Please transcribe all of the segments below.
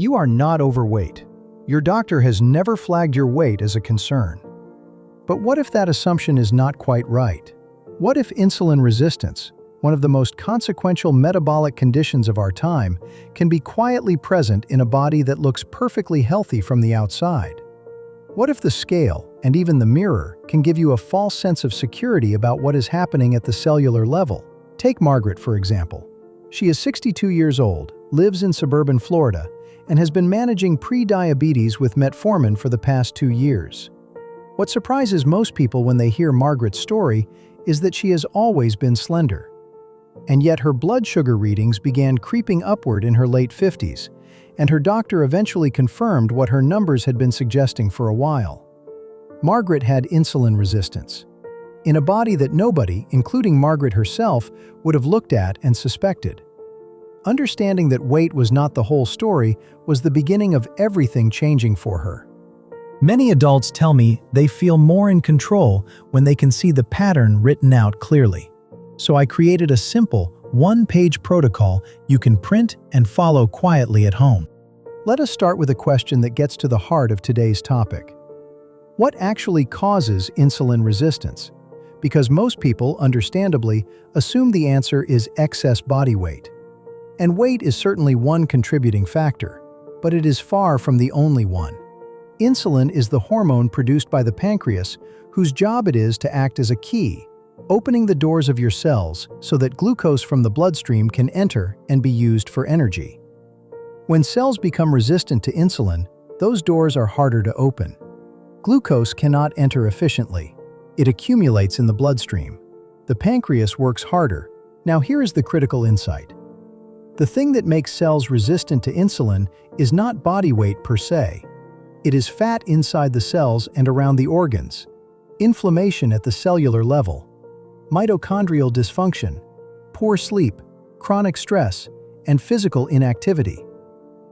You are not overweight. Your doctor has never flagged your weight as a concern. But what if that assumption is not quite right? What if insulin resistance, one of the most consequential metabolic conditions of our time, can be quietly present in a body that looks perfectly healthy from the outside? What if the scale, and even the mirror, can give you a false sense of security about what is happening at the cellular level? Take Margaret, for example. She is 62 years old, lives in suburban Florida, and has been managing pre-diabetes with metformin for the past 2 years. What surprises most people when they hear Margaret's story is that she has always been slender. And yet her blood sugar readings began creeping upward in her late 50s, and her doctor eventually confirmed what her numbers had been suggesting for a while. Margaret had insulin resistance, in a body that nobody, including Margaret herself, would have looked at and suspected. Understanding that weight was not the whole story was the beginning of everything changing for her. Many adults tell me they feel more in control when they can see the pattern written out clearly. So I created a simple, one-page protocol you can print and follow quietly at home. Let us start with a question that gets to the heart of today's topic. What actually causes insulin resistance? Because most people, understandably, assume the answer is excess body weight. And weight is certainly one contributing factor, but it is far from the only one. Insulin is the hormone produced by the pancreas, whose job it is to act as a key, opening the doors of your cells so that glucose from the bloodstream can enter and be used for energy. When cells become resistant to insulin, those doors are harder to open. Glucose cannot enter efficiently. It accumulates in the bloodstream. The pancreas works harder. Now here is the critical insight. The thing that makes cells resistant to insulin is not body weight per se. It is fat inside the cells and around the organs, inflammation at the cellular level, mitochondrial dysfunction, poor sleep, chronic stress, and physical inactivity.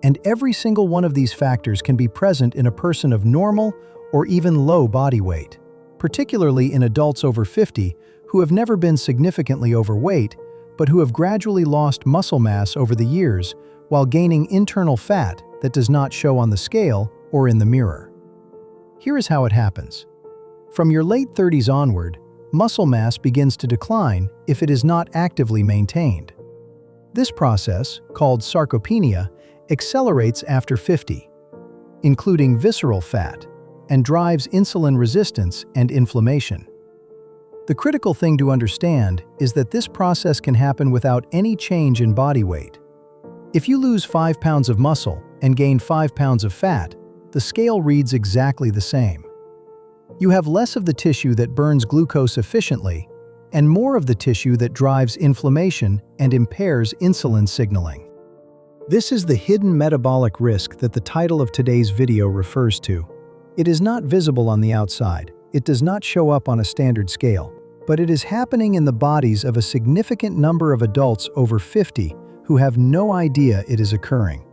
And every single one of these factors can be present in a person of normal or even low body weight, particularly in adults over 50 who have never been significantly overweight but who have gradually lost muscle mass over the years while gaining internal fat that does not show on the scale or in the mirror. Here is how it happens. From your late 30s onward, muscle mass begins to decline if it is not actively maintained. This process, called sarcopenia, accelerates after 50, including visceral fat, and drives insulin resistance and inflammation. The critical thing to understand is that this process can happen without any change in body weight. If you lose 5 pounds of muscle and gain 5 pounds of fat, the scale reads exactly the same. You have less of the tissue that burns glucose efficiently and more of the tissue that drives inflammation and impairs insulin signaling. This is the hidden metabolic risk that the title of today's video refers to. It is not visible on the outside. It does not show up on a standard scale, but it is happening in the bodies of a significant number of adults over 50 who have no idea it is occurring,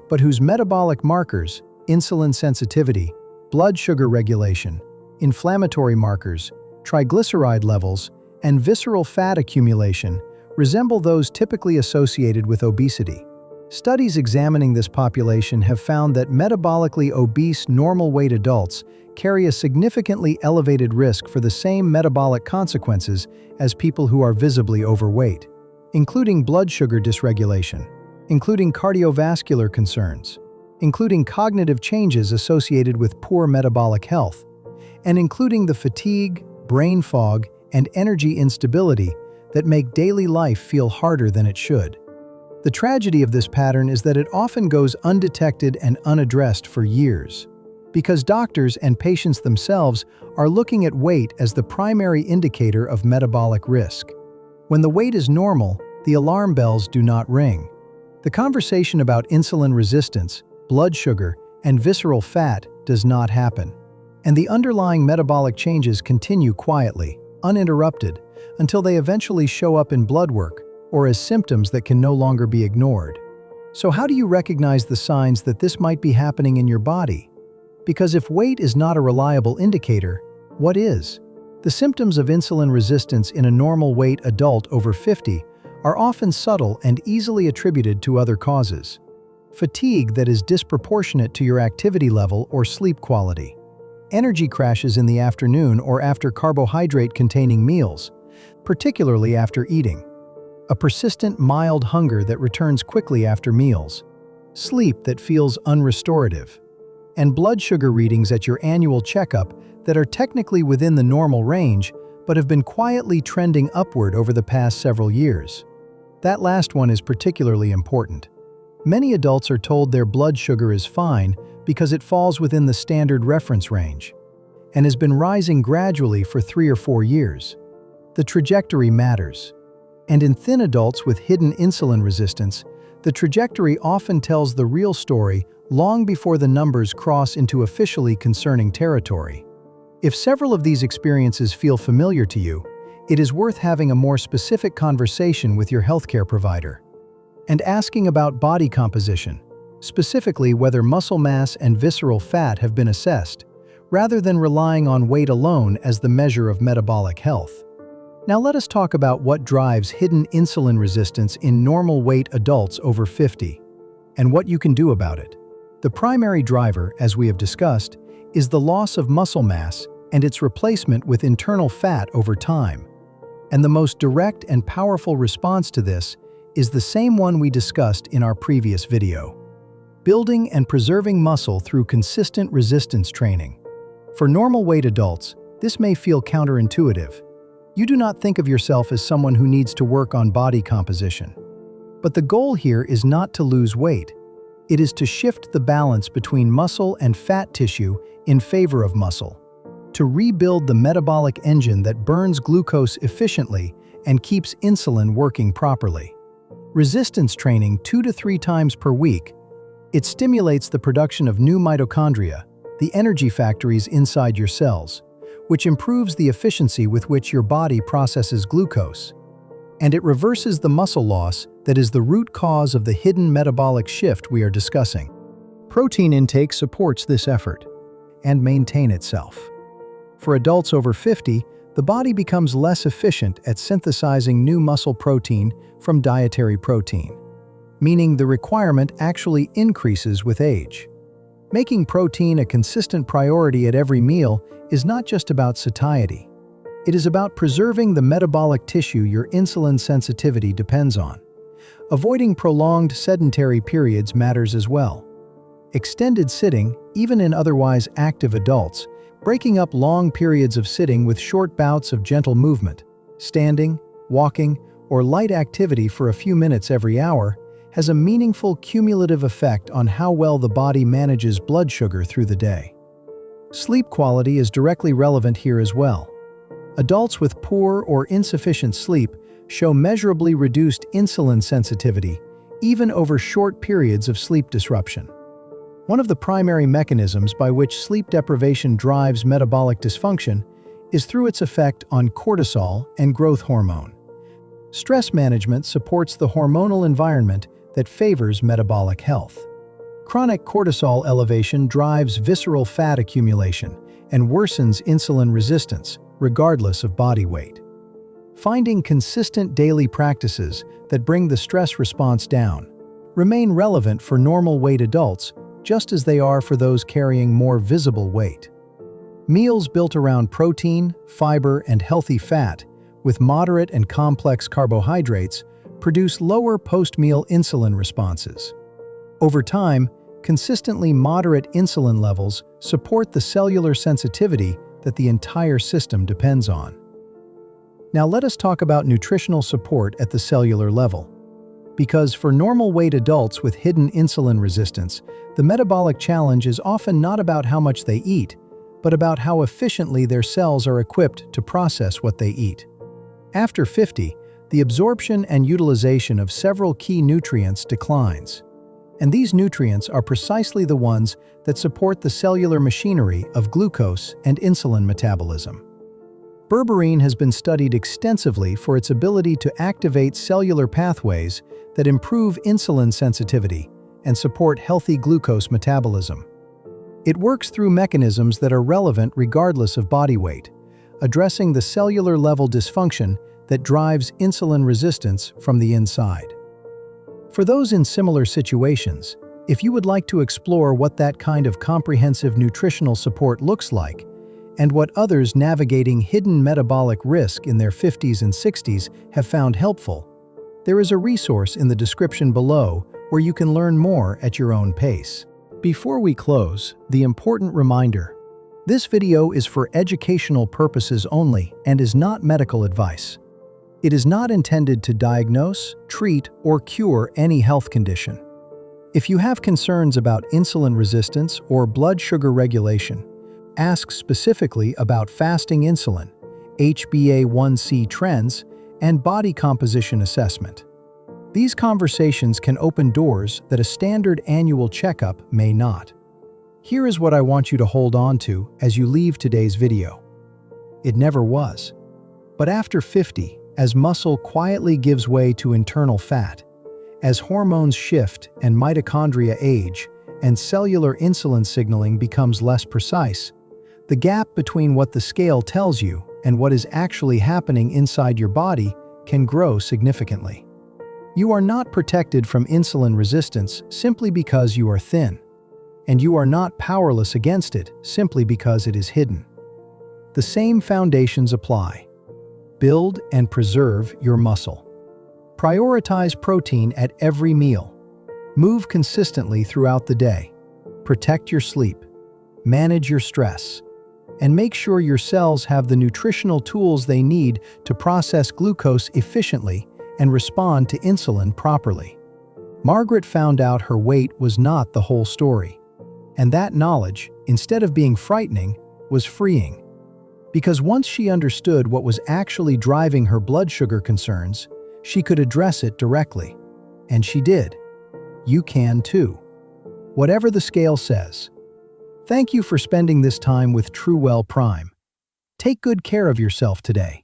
but whose metabolic markers, insulin sensitivity, blood sugar regulation, inflammatory markers, triglyceride levels, and visceral fat accumulation resemble those typically associated with obesity. Studies examining this population have found that metabolically obese normal-weight adults carry a significantly elevated risk for the same metabolic consequences as people who are visibly overweight, including blood sugar dysregulation, including cardiovascular concerns, including cognitive changes associated with poor metabolic health, and including the fatigue, brain fog, and energy instability that make daily life feel harder than it should. The tragedy of this pattern is that it often goes undetected and unaddressed for years, because doctors and patients themselves are looking at weight as the primary indicator of metabolic risk. When the weight is normal, the alarm bells do not ring. The conversation about insulin resistance, blood sugar, and visceral fat does not happen. And the underlying metabolic changes continue quietly, uninterrupted, until they eventually show up in blood work or as symptoms that can no longer be ignored. So how do you recognize the signs that this might be happening in your body? Because if weight is not a reliable indicator, what is? The symptoms of insulin resistance in a normal weight adult over 50 are often subtle and easily attributed to other causes. fatigue that is disproportionate to your activity level or sleep quality, energy crashes in the afternoon or after carbohydrate-containing meals, particularly after eating, a persistent mild hunger that returns quickly after meals, sleep that feels unrestorative, and blood sugar readings at your annual checkup that are technically within the normal range but have been quietly trending upward over the past several years. That last one is particularly important. Many adults are told their blood sugar is fine because it falls within the standard reference range and has been rising gradually for 3 or 4 years. The trajectory matters. And in thin adults with hidden insulin resistance, the trajectory often tells the real story long before the numbers cross into officially concerning territory. If several of these experiences feel familiar to you, it is worth having a more specific conversation with your healthcare provider and asking about body composition, specifically whether muscle mass and visceral fat have been assessed, rather than relying on weight alone as the measure of metabolic health. Now let us talk about what drives hidden insulin resistance in normal weight adults over 50, and what you can do about it. The primary driver, as we have discussed, is the loss of muscle mass and its replacement with internal fat over time. And the most direct and powerful response to this is the same one we discussed in our previous video: building and preserving muscle through consistent resistance training. For normal weight adults, this may feel counterintuitive. You do not think of yourself as someone who needs to work on body composition. But the goal here is not to lose weight. It is to shift the balance between muscle and fat tissue in favor of muscle, to rebuild the metabolic engine that burns glucose efficiently and keeps insulin working properly. Resistance training 2 to 3 times per week, it stimulates the production of new mitochondria, the energy factories inside your cells, which improves the efficiency with which your body processes glucose. And it reverses the muscle loss that is the root cause of the hidden metabolic shift we are discussing. Protein intake supports this effort and maintain itself. For adults over 50, the body becomes less efficient at synthesizing new muscle protein from dietary protein, meaning the requirement actually increases with age. Making protein a consistent priority at every meal is not just about satiety. It is about preserving the metabolic tissue your insulin sensitivity depends on. Avoiding prolonged sedentary periods matters as well. Extended sitting, even in otherwise active adults, breaking up long periods of sitting with short bouts of gentle movement, standing, walking, or light activity for a few minutes every hour, has a meaningful cumulative effect on how well the body manages blood sugar through the day. Sleep quality is directly relevant here as well. Adults with poor or insufficient sleep show measurably reduced insulin sensitivity, even over short periods of sleep disruption. One of the primary mechanisms by which sleep deprivation drives metabolic dysfunction is through its effect on cortisol and growth hormone. Stress management supports the hormonal environment that favors metabolic health. Chronic cortisol elevation drives visceral fat accumulation and worsens insulin resistance, regardless of body weight. Finding consistent daily practices that bring the stress response down remain relevant for normal weight adults, just as they are for those carrying more visible weight. Meals built around protein, fiber, and healthy fat, with moderate and complex carbohydrates, produce lower post-meal insulin responses. Over time, consistently moderate insulin levels support the cellular sensitivity that the entire system depends on. Now let us talk about nutritional support at the cellular level. Because for normal weight adults with hidden insulin resistance, the metabolic challenge is often not about how much they eat, but about how efficiently their cells are equipped to process what they eat. After 50, the absorption and utilization of several key nutrients declines. And these nutrients are precisely the ones that support the cellular machinery of glucose and insulin metabolism. Berberine has been studied extensively for its ability to activate cellular pathways that improve insulin sensitivity and support healthy glucose metabolism. It works through mechanisms that are relevant regardless of body weight, addressing the cellular-level dysfunction that drives insulin resistance from the inside. For those in similar situations, If you would like to explore what that kind of comprehensive nutritional support looks like, and what others navigating hidden metabolic risk in their 50s and 60s have found helpful, there is a resource in the description below where you can learn more at your own pace. Before we close, the important reminder: this video is for educational purposes only and is not medical advice. It is not intended to diagnose, treat, or cure any health condition. If you have concerns about insulin resistance or blood sugar regulation, ask specifically about fasting insulin, HbA1c trends, and body composition assessment. These conversations can open doors that a standard annual checkup may not. Here is what I want you to hold on to as you leave today's video. It never was. But after 50, as muscle quietly gives way to internal fat, as hormones shift and mitochondria age, and cellular insulin signaling becomes less precise, the gap between what the scale tells you and what is actually happening inside your body can grow significantly. You are not protected from insulin resistance simply because you are thin, and you are not powerless against it simply because it is hidden. The same foundations apply. Build and preserve your muscle. Prioritize protein at every meal. Move consistently throughout the day. Protect your sleep. Manage your stress. And make sure your cells have the nutritional tools they need to process glucose efficiently and respond to insulin properly. Margaret found out her weight was not the whole story. And that knowledge, instead of being frightening, was freeing. Because once she understood what was actually driving her blood sugar concerns, she could address it directly. And she did. You can too. Whatever the scale says. Thank you for spending this time with TrueWell Prime. Take good care of yourself today.